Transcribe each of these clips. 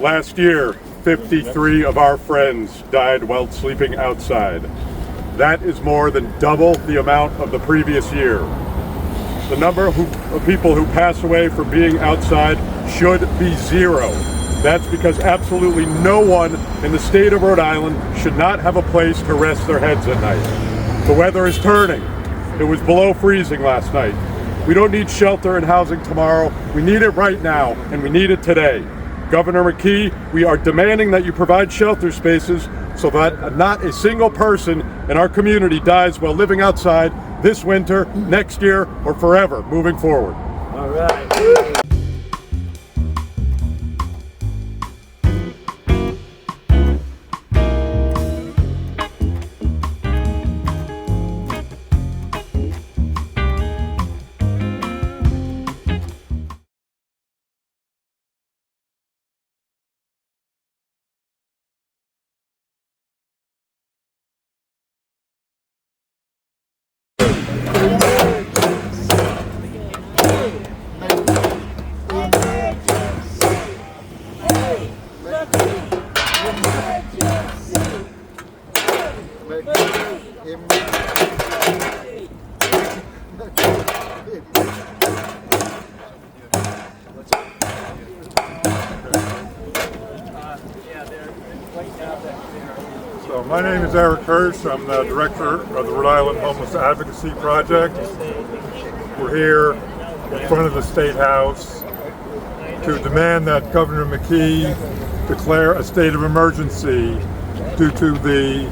Last year, 53 of our friends died while sleeping outside. That is more than double the amount of the previous year. The number of people who pass away from being outside should be zero. That's because absolutely no one in the state of Rhode Island should not have a place to rest their heads at night. The weather is turning. It was below freezing last night. We don't need shelter and housing tomorrow. We need it right now, and we need it today. Governor McKee, we are demanding that you provide shelter spaces so that not a single person in our community dies while living outside this winter, next year, or forever moving forward. All right. So my name is Eric Hirsch. I'm the director of the Rhode Island Homeless Advocacy Project. We're here in front of the State House to demand that Governor McKee declare a state of emergency due to the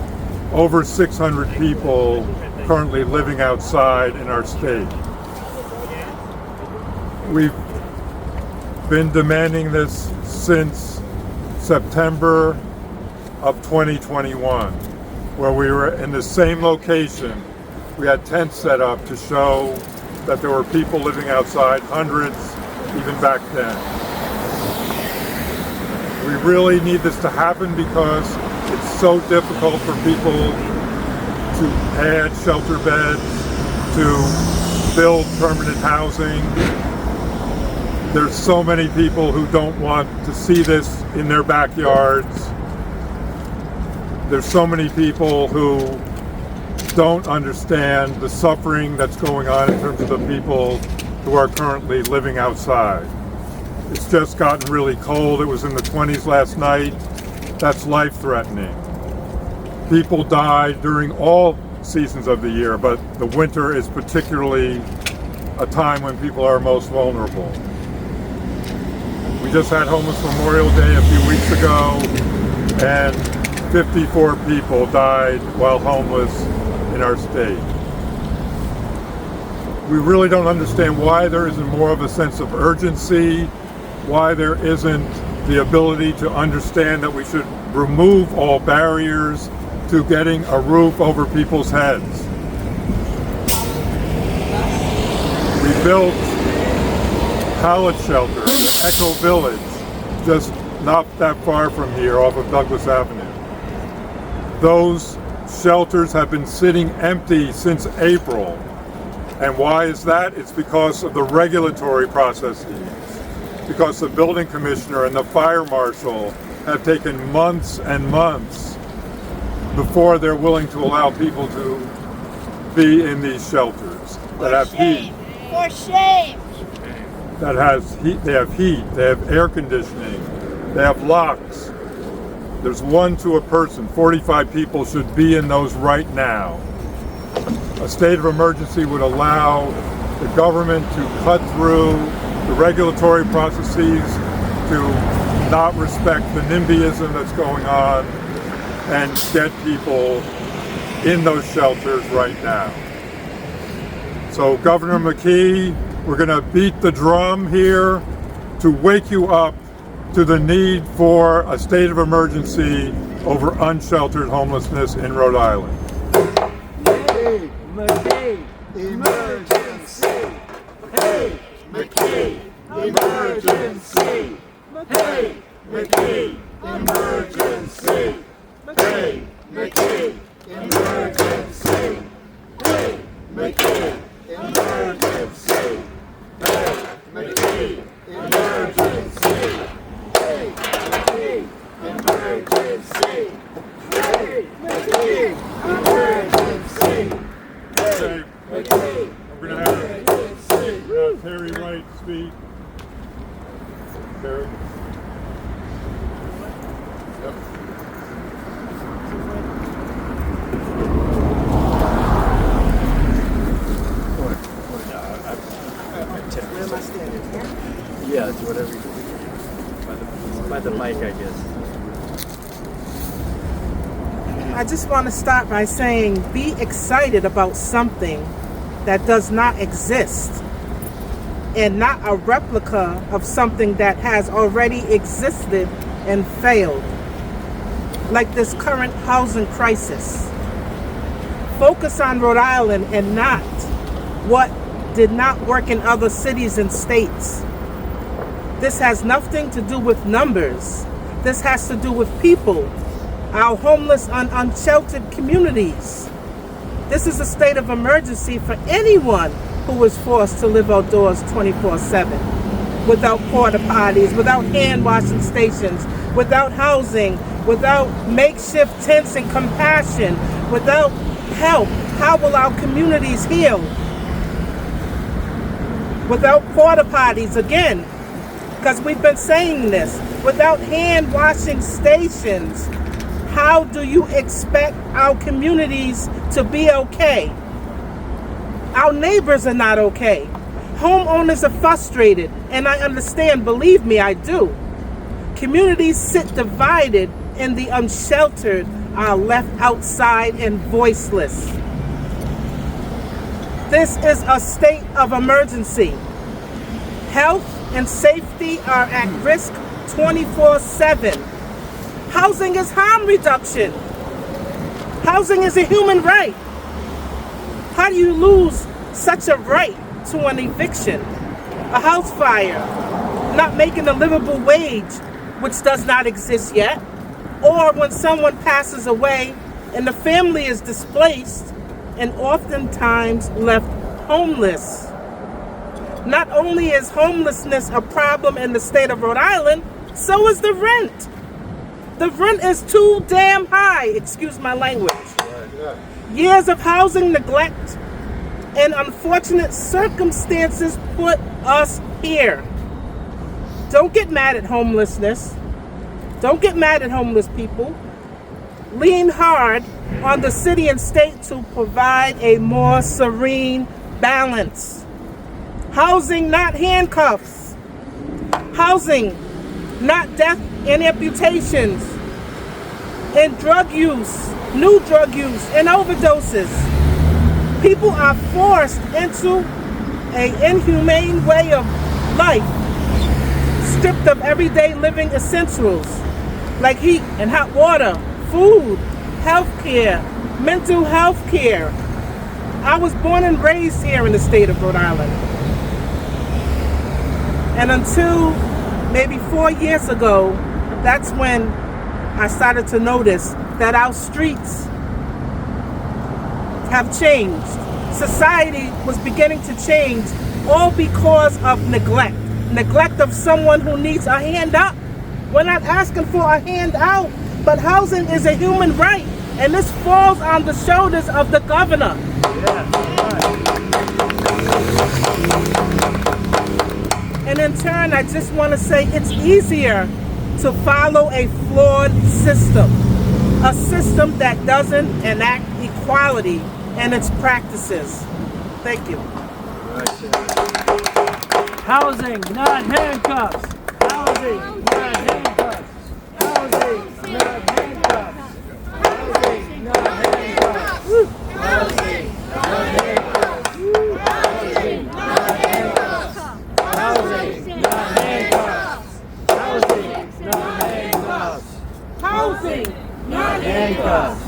over 600 people currently living outside in our state. We've been demanding this since September of 2021, where we were in the same location. We had tents set up to show that there were people living outside, hundreds even back then. We really need this to happen because it's so difficult for people to add shelter beds, to build permanent housing. There's so many people who don't want to see this in their backyards. There's so many people who don't understand the suffering that's going on in terms of the people who are currently living outside. It's just gotten really cold. It was in the 20s last night. That's life-threatening. People die during all seasons of the year, but the winter is particularly a time when people are most vulnerable. We just had Homeless Memorial Day a few weeks ago, and 54 people died while homeless in our state. We really don't understand why there isn't more of a sense of urgency, why there isn't the ability to understand that we should remove all barriers to getting a roof over people's heads. We built pallet shelters, Echo Village, just not that far from here off of Douglas Avenue. Those shelters have been sitting empty since April. And why is that? It's because of the regulatory processes. Because the building commissioner and the fire marshal have taken months and months before they're willing to allow people to be in these shelters that have heat. For shame! That has heat, they have heat, they have air conditioning, they have locks. There's one to a person. 45 people should be in those right now. A state of emergency would allow the government to cut through the regulatory processes, to not respect the NIMBYism that's going on, and get people in those shelters right now. So Governor McKee, we're going to beat the drum here to wake you up to the need for a state of emergency over unsheltered homelessness in Rhode Island. Hey, McKee, emergency! Hey, McKee, emergency! Hey, McKee, emergency! Hey, McKee, emergency! Hey, McKee, emergency! Hey, McKee, emergency! Hey, McKee. Where am I standing? Yeah, it's whatever you do. By the mic, I guess. I just want to start by saying be excited about something that does not exist and not a replica of something that has already existed and failed, like this current housing crisis. Focus on Rhode Island and not what did not work in other cities and states. This has nothing to do with numbers. This has to do with people, our homeless and unsheltered communities. This is a state of emergency for anyone who is forced to live outdoors 24/7, without porta potties, without hand washing stations, without housing, without makeshift tents and compassion, without help. How will our communities heal? Without porta potties, again, because we've been saying this, without hand washing stations, how do you expect our communities to be okay? Our neighbors are not okay. Homeowners are frustrated, and I understand, believe me, I do. Communities sit divided, and the unsheltered are left outside and voiceless. This is a state of emergency. Health and safety are at risk 24/7. Housing is harm reduction. Housing is a human right. How do you lose such a right to an eviction, a house fire, not making a livable wage, which does not exist yet, or when someone passes away and the family is displaced and oftentimes left homeless? Not only is homelessness a problem in the state of Rhode Island, so is the rent. The rent is too damn high, excuse my language. Years of housing neglect and unfortunate circumstances put us here. Don't get mad at homelessness. Don't get mad at homeless people. Lean hard on the city and state to provide a more serene balance. Housing, not handcuffs. Housing, not death and amputations. And drug use, new drug use, and overdoses. People are forced into an inhumane way of life, stripped of everyday living essentials like heat and hot water, food, health care, mental health care. I was born and raised here in the state of Rhode Island. And until maybe 4 years ago, that's when I started to notice that our streets have changed. Society was beginning to change, all because of neglect. Neglect of someone who needs a hand up. We're not asking for a hand out, but housing is a human right, and this falls on the shoulders of the governor. And in turn, I just want to say it's easier to follow a flawed system, a system that doesn't enact equality in its practices. Thank you. Housing, not handcuffs. Housing, not handcuffs. Housing, not handcuffs. Housing, not handcuffs. Housing, not handcuffs. Housing, not handcuffs. Housing, not handcuffs. Housing, not handcuffs. Housing, not handcuffs.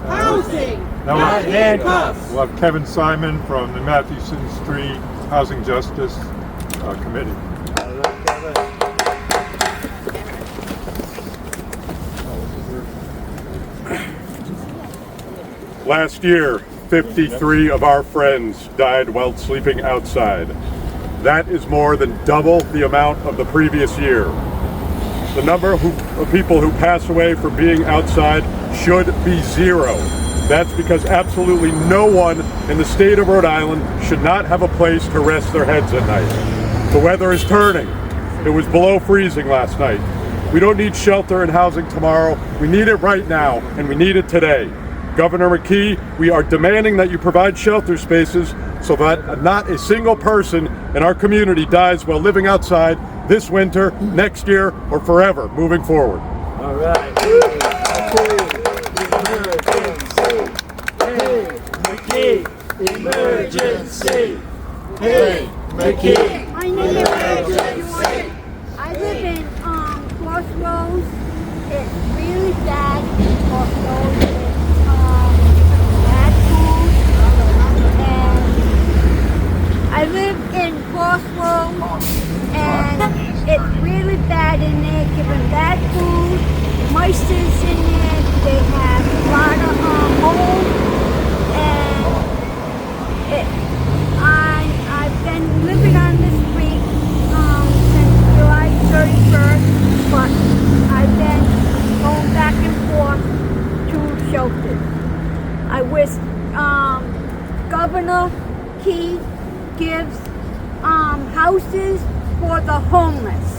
Housing, Now not handcuffs. we'll have Kevin Simon from the Mathewson Street Housing Justice Committee. Last year, 53 of our friends died while sleeping outside. That is more than double the amount of the previous year. The number of people who pass away from being outside should be zero. That's because absolutely no one in the state of Rhode Island should not have a place to rest their heads at night. The weather is turning. It was below freezing last night. We don't need shelter and housing tomorrow. We need it right now, and we need it today. Governor McKee, we are demanding that you provide shelter spaces so that not a single person in our community dies while living outside this winter, next year, or forever moving forward. All right. Emergency. Emergency. Hey, McKee. My name is Rhode. I live in Crossroads. It's really bad in Crossroads. It's bad food. And I live in Crossroads, and it's really bad in there, giving bad food. Mice is in there. They have a lot of mold. And I've been living on the street since July 31st, but I've been going back and forth to shelters. I wish Governor Key gives houses for the homeless.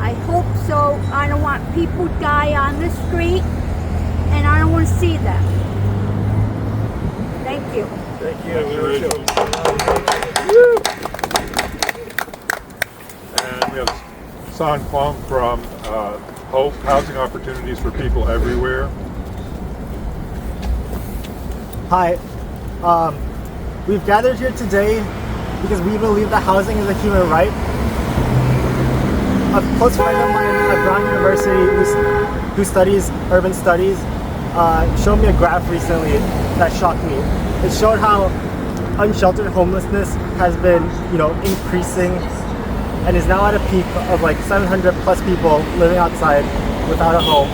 I hope so. I don't want people die on the street, and I don't want to see that. Thank you. Thank you. And we have San Kwong from Hope, Housing Opportunities for People Everywhere. Hi, we've gathered here today because we believe that housing is a human right. A close friend of mine at Brown University who studies urban studies showed me a graph recently that shocked me. It showed how unsheltered homelessness has been, increasing and is now at a peak of like 700 plus people living outside without a home.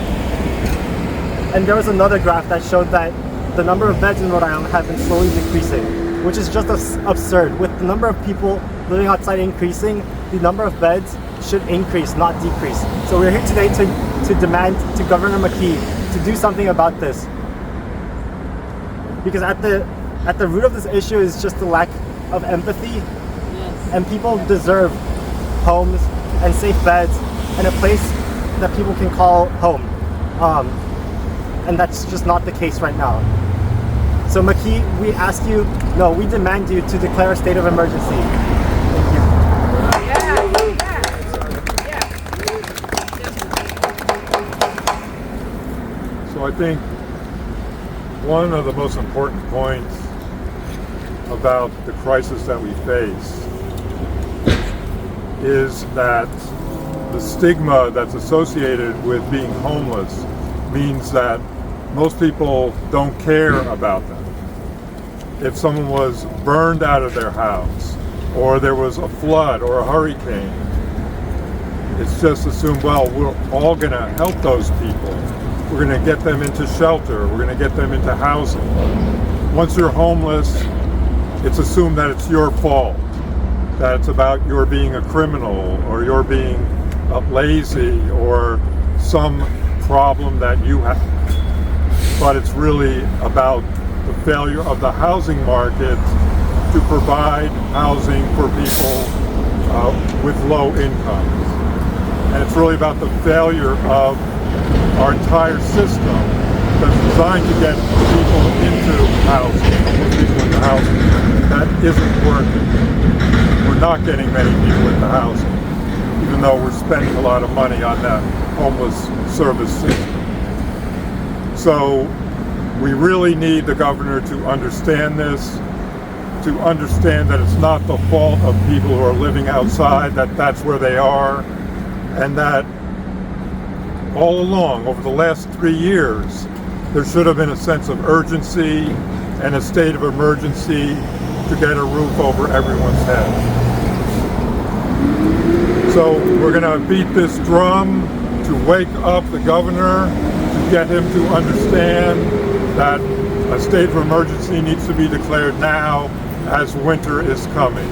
And there was another graph that showed that the number of beds in Rhode Island have been slowly decreasing, which is just absurd. With the number of people living outside increasing, the number of beds should increase, not decrease. So we're here today to demand to Governor McKee to do something about this. Because at the root of this issue is just the lack of empathy. Yes. And people deserve homes and safe beds and a place that people can call home. And that's just not the case right now. So McKee, we demand you to declare a state of emergency. Thank you. So I think one of the most important points about the crisis that we face is that the stigma that's associated with being homeless means that most people don't care about them. If someone was burned out of their house, or there was a flood or a hurricane, it's just assumed, well, we're all going to help those people. We're going to get them into shelter. We're going to get them into housing. Once you're homeless, it's assumed that it's your fault, that it's about your being a criminal or your being lazy or some problem that you have. But it's really about the failure of the housing market to provide housing for people with low incomes. And it's really about the failure of our entire system that's designed to get people into housing, that isn't working. We're not getting many people into housing, even though we're spending a lot of money on that homeless service system. So we really need the governor to understand this, to understand that it's not the fault of people who are living outside, that that's where they are, and that all along, over the last 3 years, there should have been a sense of urgency and a state of emergency to get a roof over everyone's head. So we're going to beat this drum to wake up the governor, to get him to understand that a state of emergency needs to be declared now as winter is coming.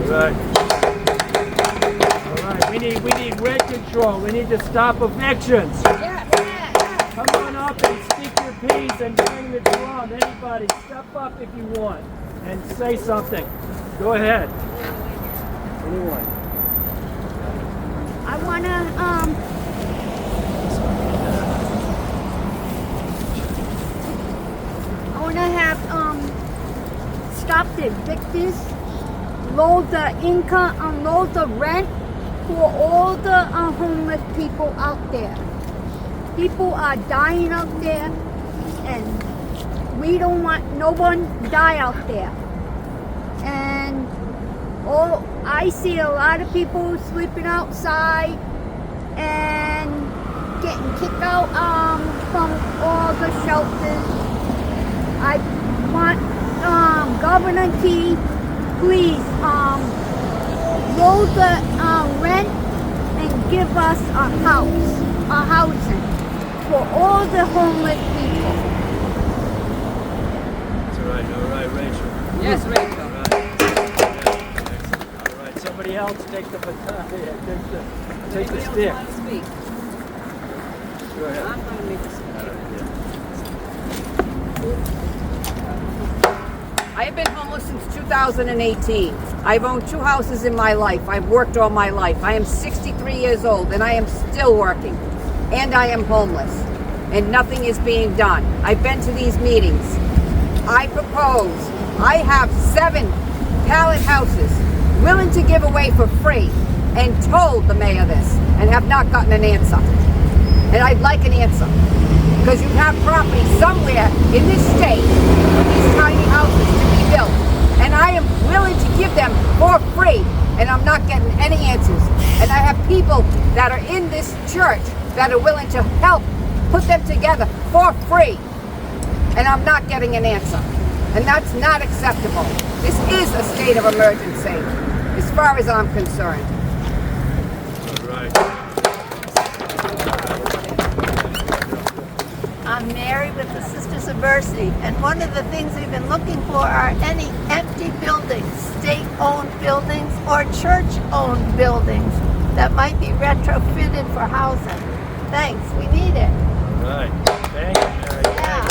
All right. We need rent control. We need to stop evictions. Come on up and speak your piece and bring the drum. Anybody, step up if you want and say something. Go ahead. Anyone. I wanna have stop the evictors, lower the income, lower the rent for all the homeless people out there. People are dying out there, and we don't want no one die out there. And I see a lot of people sleeping outside and getting kicked out from all the shelters. I want Governor McKee, please lower the rent and give us a housing for all the homeless people. That's all right, Rachel. Yes, Rachel. All right. All right, somebody else take the baton. Take the stick. Want to speak? Go ahead. I'm going to make a speech. I have been homeless since 2018. I've owned 2 houses in my life. I've worked all my life. I am 63 years old and I am still working. And I am homeless. And nothing is being done. I've been to these meetings. I have 7 pallet houses willing to give away for free and told the mayor this and have not gotten an answer. And I'd like an answer. Because you have property somewhere in this state for these tiny houses to be built. And I am willing to give them for free, and I'm not getting any answers. And I have people that are in this church that are willing to help put them together for free, and I'm not getting an answer. And that's not acceptable. This is a state of emergency, as far as I'm concerned. All right. I'm Mary with the Sisters of Mercy, and one of the things we've been looking for are any empty buildings, state-owned buildings or church-owned buildings that might be retrofitted for housing. Thanks, we need it. All right. Thank you, Mary. Yeah.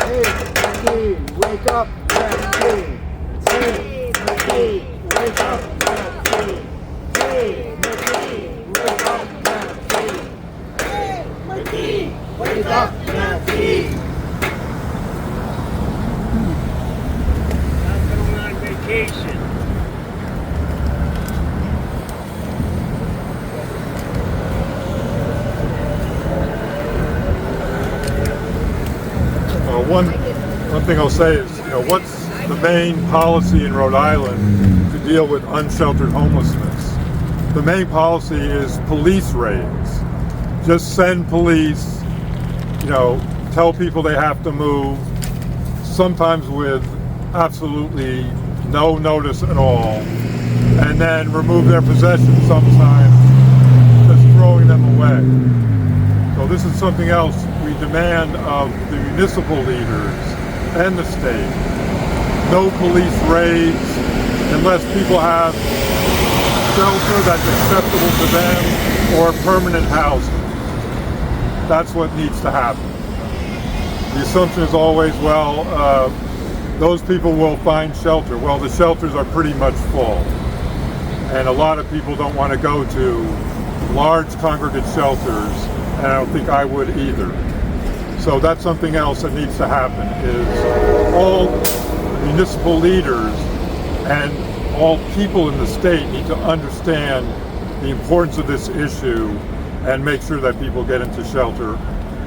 Hey, McKee, wake up, McKee. Hey, McKee, wake up, McKee. Hey, McKee, wake up, McKee. Hey, McKee, wake up, McKee. I'm going on vacation. One thing I'll say is, what's the main policy in Rhode Island to deal with unsheltered homelessness? The main policy is police raids. Just send police, tell people they have to move, sometimes with absolutely no notice at all, and then remove their possessions sometimes, just throwing them away. So this is something else we demand of the municipal leaders and the state. No police raids unless people have shelter that's acceptable to them or permanent housing. That's what needs to happen. The assumption is always, those people will find shelter. Well, the shelters are pretty much full. And a lot of people don't want to go to large congregate shelters, and I don't think I would either. So that's something else that needs to happen, is all municipal leaders and all people in the state need to understand the importance of this issue and make sure that people get into shelter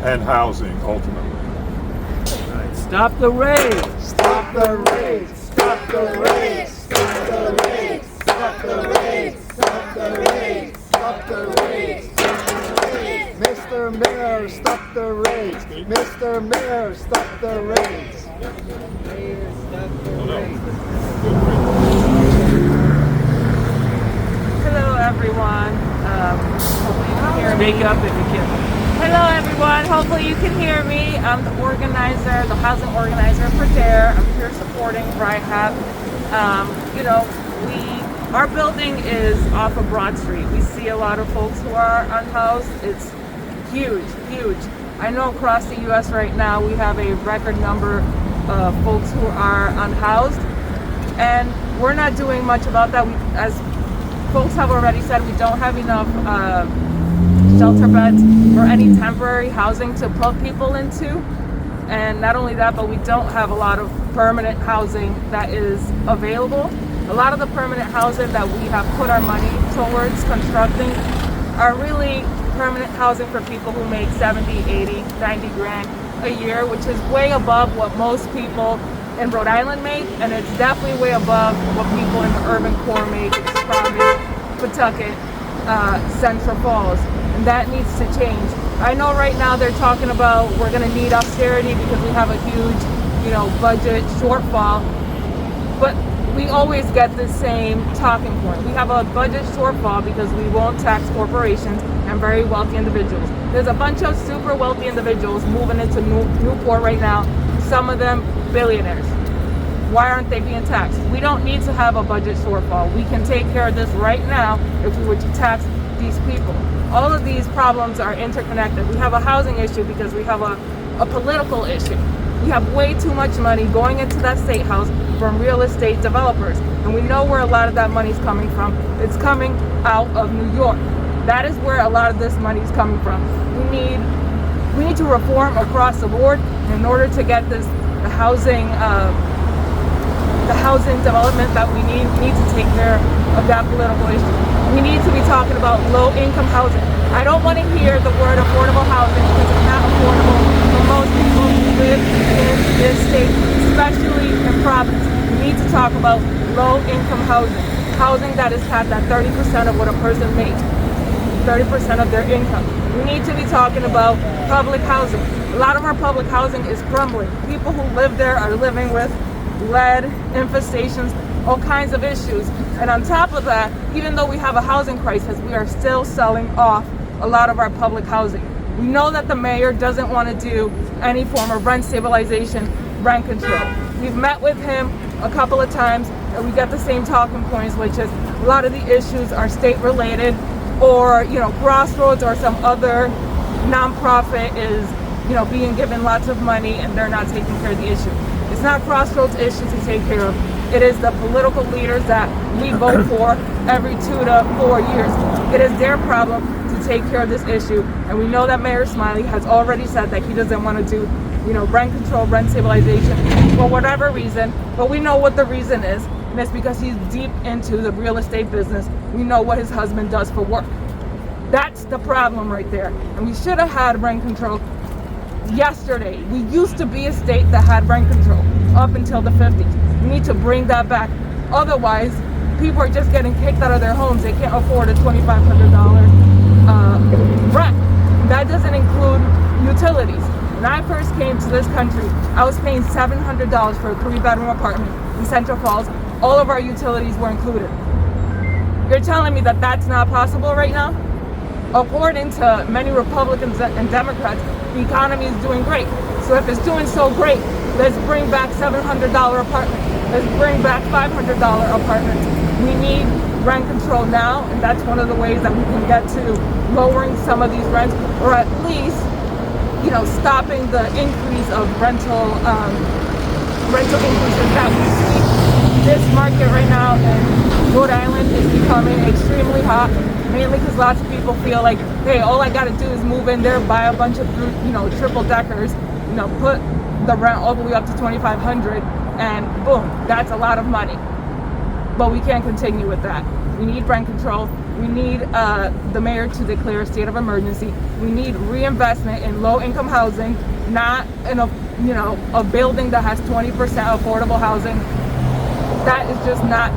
and housing ultimately. All right. Stop the raid! Stop the raid! Stop the raid! Stop the raid! Stop the raid! Stop the raid! Stop the raid! Mr. Mayor, stop the raids! Mr. Mayor, stop the raids! Hello, everyone. Hopefully you can hear me. Speak up if you can. Hello, everyone. Hopefully you can hear me. I'm the organizer, the housing organizer for DARE. I'm here supporting RIHAB. Our building is off of Broad Street. We see a lot of folks who are unhoused. It's huge, huge. I know across the U.S. right now we have a record number of folks who are unhoused, and we're not doing much about that. As folks have already said we don't have enough shelter beds or any temporary housing to put people into. And not only that, but we don't have a lot of permanent housing that is available. A lot of the permanent housing that we have put our money towards constructing are really permanent housing for people who make 70, 80, 90 grand a year, which is way above what most people in Rhode Island make, and it's definitely way above what people in the urban core make, Providence, Pawtucket, Central Falls, and that needs to change. I know right now they're talking about we're going to need austerity because we have a huge, budget shortfall, but we always get the same talking point. We have a budget shortfall because we won't tax corporations and very wealthy individuals. There's a bunch of super wealthy individuals moving into Newport right now, some of them billionaires. Why aren't they being taxed? We don't need to have a budget shortfall. We can take care of this right now if we were to tax these people. All of these problems are interconnected. We have a housing issue because we have a political issue. We have way too much money going into that state house from real estate developers. And we know where a lot of that money is coming from. It's coming out of New York. That is where a lot of this money is coming from. We need to reform across the board in order to get the housing development that we need. We need to take care of that political issue. We need to be talking about low-income housing. I don't want to hear the word affordable housing because it's not affordable for most people who live in this state, especially in Providence. We need to talk about low-income housing that is capped at 30% of what a person makes, 30% of their income. We need to be talking about public housing. A lot of our public housing is crumbling. People who live there are living with lead infestations, all kinds of issues. And on top of that, even though we have a housing crisis, we are still selling off a lot of our public housing. We know that the mayor doesn't want to do any form of rent stabilization, rent control. We've met with him a couple of times and we get the same talking points, which is a lot of the issues are state related, or Crossroads or some other nonprofit is being given lots of money and they're not taking care of the issue. It's not Crossroads' issue to take care of. It is the political leaders that we vote for every 2 to 4 years. It is their problem to take care of this issue. And we know that Mayor Smiley has already said that he doesn't want to do, rent control, rent stabilization for whatever reason. But we know what the reason is. And it's because he's deep into the real estate business. We know what his husband does for work. That's the problem right there. And we should have had rent control yesterday. We used to be a state that had rent control up until the 50s. We need to bring that back. Otherwise, people are just getting kicked out of their homes. They can't afford a $2,500 rent. That doesn't include utilities. When I first came to this country, I was paying $700 for a 3-bedroom apartment in Central Falls. All of our utilities were included. You're telling me that that's not possible right now? According to many Republicans and Democrats, the economy is doing great. So if it's doing so great, let's bring back $700 apartments. Let's bring back $500 apartments. We need rent control now, and that's one of the ways that we can get to lowering some of these rents, or at least, stopping the increase of rental increases that we see. This market right now in Rhode Island is becoming extremely hot, mainly because lots of people feel like, hey, all I got to do is move in there, buy a bunch of, triple deckers, put the rent all the way up to $2,500, and boom, that's a lot of money. But we can't continue with that. We need rent control. We need the mayor to declare a state of emergency. We need reinvestment in low-income housing, not in a building that has 20% affordable housing. That is just not.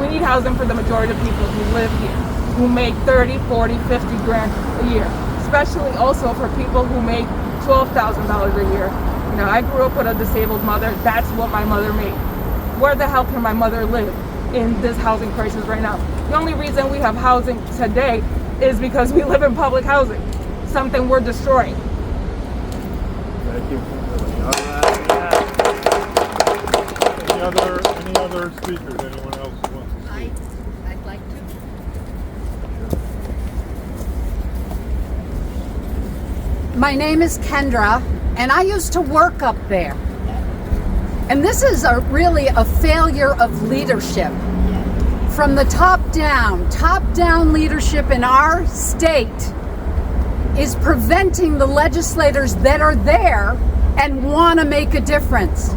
We need housing for the majority of people who live here, who make 30, 40, 50 grand a year, especially also for people who make $12,000 a year. I grew up with a disabled mother. That's what my mother made. Where the hell can my mother live in this housing crisis right now? The only reason we have housing today is because we live in public housing, something we're destroying. Thank you. Any other speakers? Anyone else who wants to speak? I'd like to. My name is Kendra, and I used to work up there. And this is really a failure of leadership from the top down leadership in our state is preventing the legislators that are there and want to make a difference.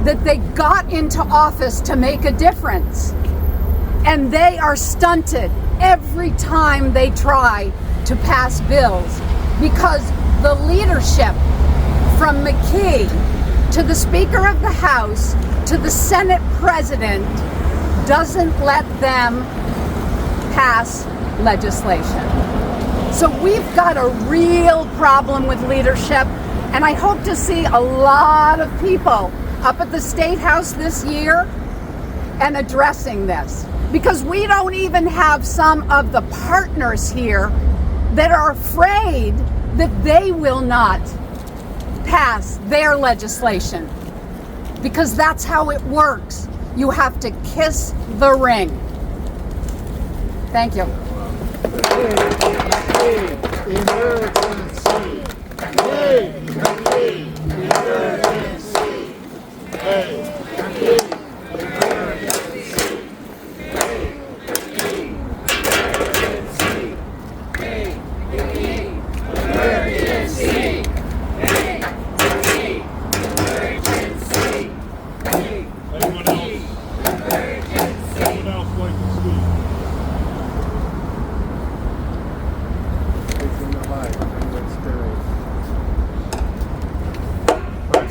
That they got into office to make a difference. And they are stunted every time they try to pass bills because the leadership from McKee to the Speaker of the House to the Senate President doesn't let them pass legislation. So we've got a real problem with leadership, and I hope to see a lot of people up at the State House this year and addressing this, because we don't even have some of the partners here that are afraid that they will not pass their legislation, because that's how it works. You have to kiss the ring. Thank you.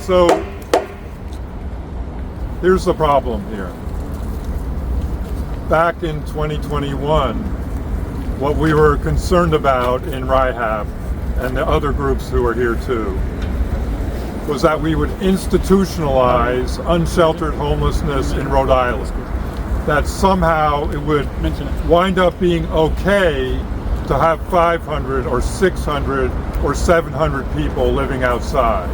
So here's the problem here. Back in 2021, what we were concerned about in RIHAP and the other groups who are here too was that we would institutionalize unsheltered homelessness in Rhode Island. That somehow it would wind up being okay to have 500 or 600 or 700 people living outside.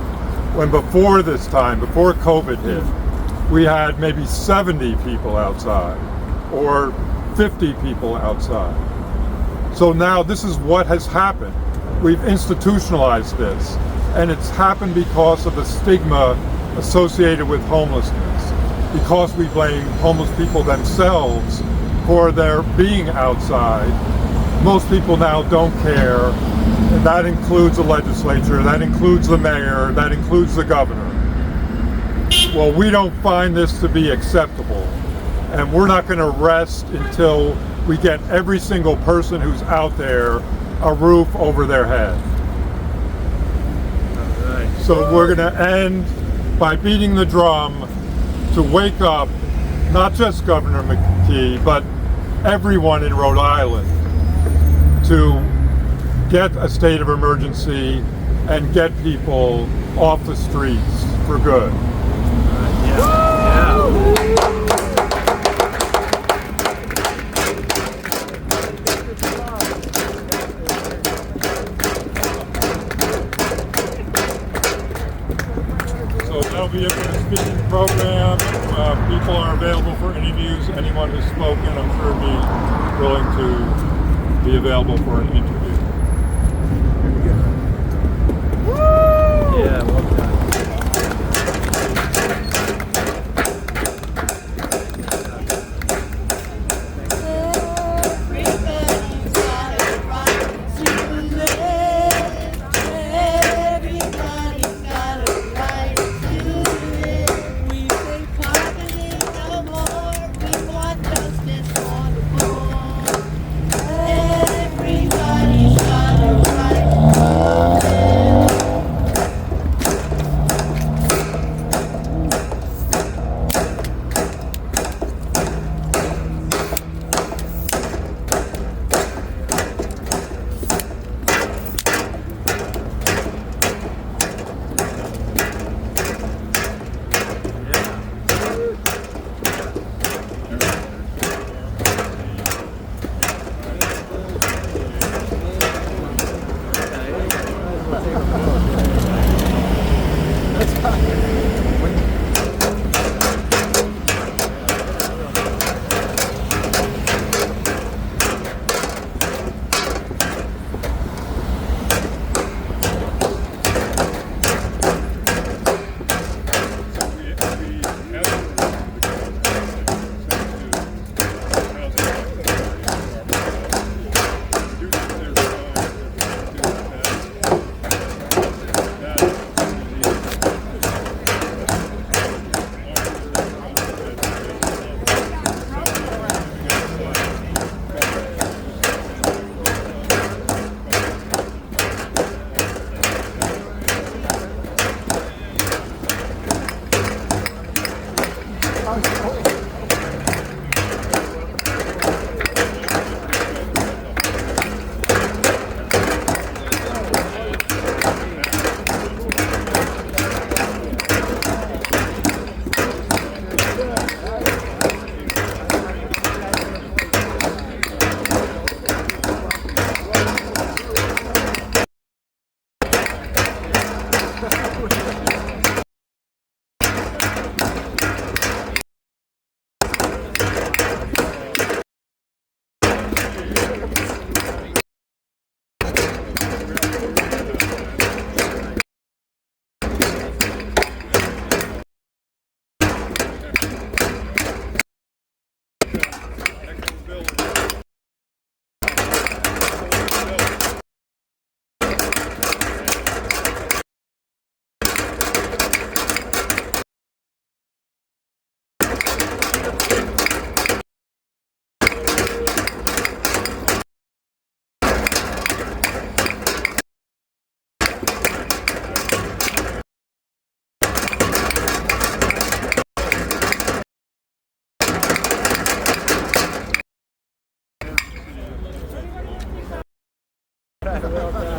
When before this time, before COVID hit, we had maybe 70 people outside or 50 people outside. So now this is what has happened. We've institutionalized this, and it's happened because of the stigma associated with homelessness, because we blame homeless people themselves for their being outside. Most people now don't care. And that includes the legislature, that includes the mayor, that includes the governor. Well, we don't find this to be acceptable, and we're not going to rest until we get every single person who's out there a roof over their head. So we're going to end by beating the drum to wake up not just Governor McKee, but everyone in Rhode Island to get a state of emergency and get people off the streets for good. So that'll be it for the speaking program. People are available for interviews. Anyone who's spoken, I'm sure will be willing to be available for an interview. Yeah, well done. Well done.